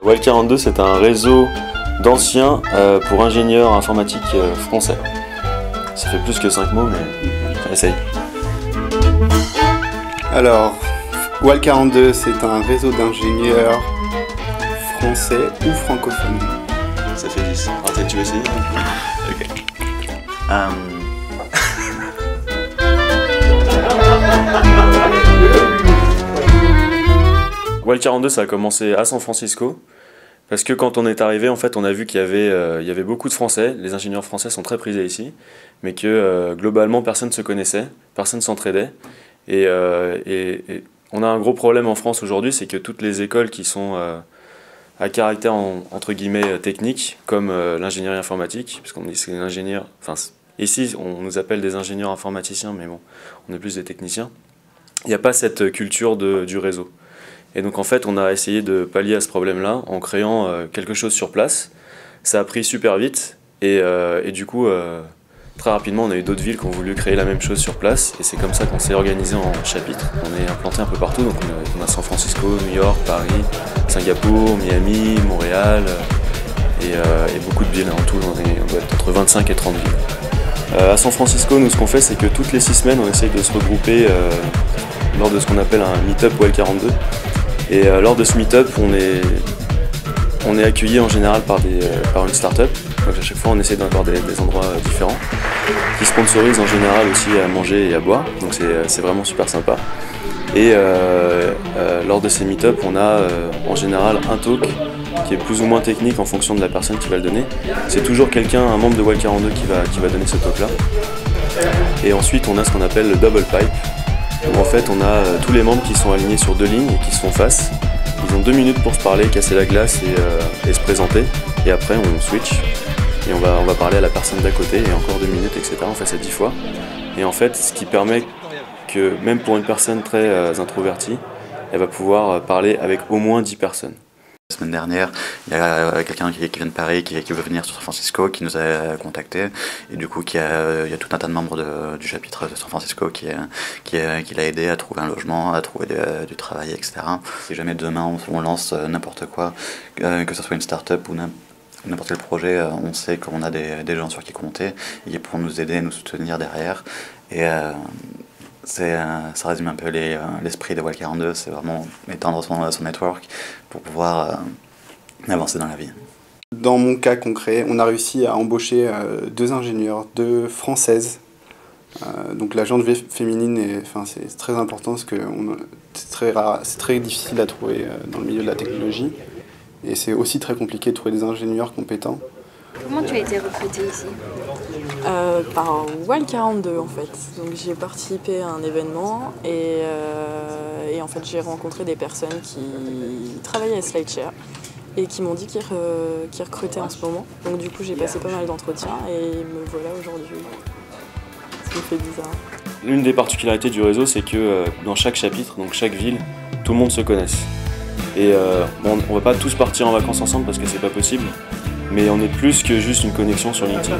WAL42, c'est un réseau d'anciens pour ingénieurs informatiques français. Ça fait plus que 5 mots, mais essaye. Alors, WAL42, c'est un réseau d'ingénieurs français ou francophones. Ça fait 10. Ah, tu veux essayer? Ok. WAL42, ça a commencé à San Francisco. Parce que quand on est arrivé, en fait, on a vu qu'il y avait beaucoup de Français, les ingénieurs français sont très prisés ici, mais que globalement personne ne se connaissait, personne ne s'entraidait. Et on a un gros problème en France aujourd'hui, c'est que toutes les écoles qui sont à caractère entre guillemets technique, comme l'ingénierie informatique, puisqu'on dit c'est l'ingénieur, enfin ici on nous appelle des ingénieurs informaticiens, mais bon, on est plus des techniciens. Il n'y a pas cette culture du réseau. Et donc en fait on a essayé de pallier à ce problème-là en créant quelque chose sur place. Ça a pris super vite et du coup très rapidement on a eu d'autres villes qui ont voulu créer la même chose sur place et c'est comme ça qu'on s'est organisé en chapitres. On est implanté un peu partout, donc on a San Francisco, New York, Paris, Singapour, Miami, Montréal et beaucoup de villes. En tout on doit être entre 25 et 30 villes. À San Francisco, nous ce qu'on fait c'est que toutes les 6 semaines on essaye de se regrouper lors de ce qu'on appelle un meet-up WAL42. Et lors de ce meet-up, on est accueilli en général par une start-up. Donc à chaque fois, on essaie d'avoir des endroits différents qui sponsorisent en général aussi à manger et à boire. Donc c'est vraiment super sympa. Et lors de ces meet-up, on a en général un talk qui est plus ou moins technique en fonction de la personne qui va le donner. C'est toujours un membre de WAL42 qui va donner ce talk-là. Et ensuite, on a ce qu'on appelle le double pipe. Donc en fait on a tous les membres qui sont alignés sur 2 lignes et qui se font face. Ils ont 2 minutes pour se parler, casser la glace et se présenter. Et après on switch et on va parler à la personne d'à côté et encore 2 minutes, etc. On fait ça 10 fois. Et en fait ce qui permet que même pour une personne très introvertie, elle va pouvoir parler avec au moins 10 personnes. La semaine dernière, il y a quelqu'un qui vient de Paris, qui veut venir sur San Francisco, qui nous a contactés, et du coup il y a tout un tas de membres du chapitre de San Francisco qui l'a aidé à trouver un logement, à trouver du travail, etc. Si jamais demain on lance n'importe quoi, que ce soit une start-up ou n'importe quel projet, on sait qu'on a des gens sur qui compter, et pour nous aider, nous soutenir derrière. Et ça résume un peu l'esprit de WAL42, c'est vraiment étendre son network pour pouvoir avancer dans la vie. Dans mon cas concret, on a réussi à embaucher 2 ingénieurs, 2 françaises. Donc la gente féminine, c'est très important parce que c'est très difficile à trouver dans le milieu de la technologie. Et c'est aussi très compliqué de trouver des ingénieurs compétents. Comment tu as été recrutée ici? Par WAL42 en fait. Donc j'ai participé à un événement et en fait j'ai rencontré des personnes qui travaillaient à SlideShare et qui m'ont dit qu'ils recrutaient en ce moment. Donc du coup j'ai passé pas mal d'entretiens et me voilà aujourd'hui. Ça me fait bizarre. L'une des particularités du réseau, c'est que dans chaque chapitre, donc chaque ville, tout le monde se connaisse. Et on va pas tous partir en vacances ensemble parce que c'est pas possible. Mais on est plus que juste une connexion sur LinkedIn.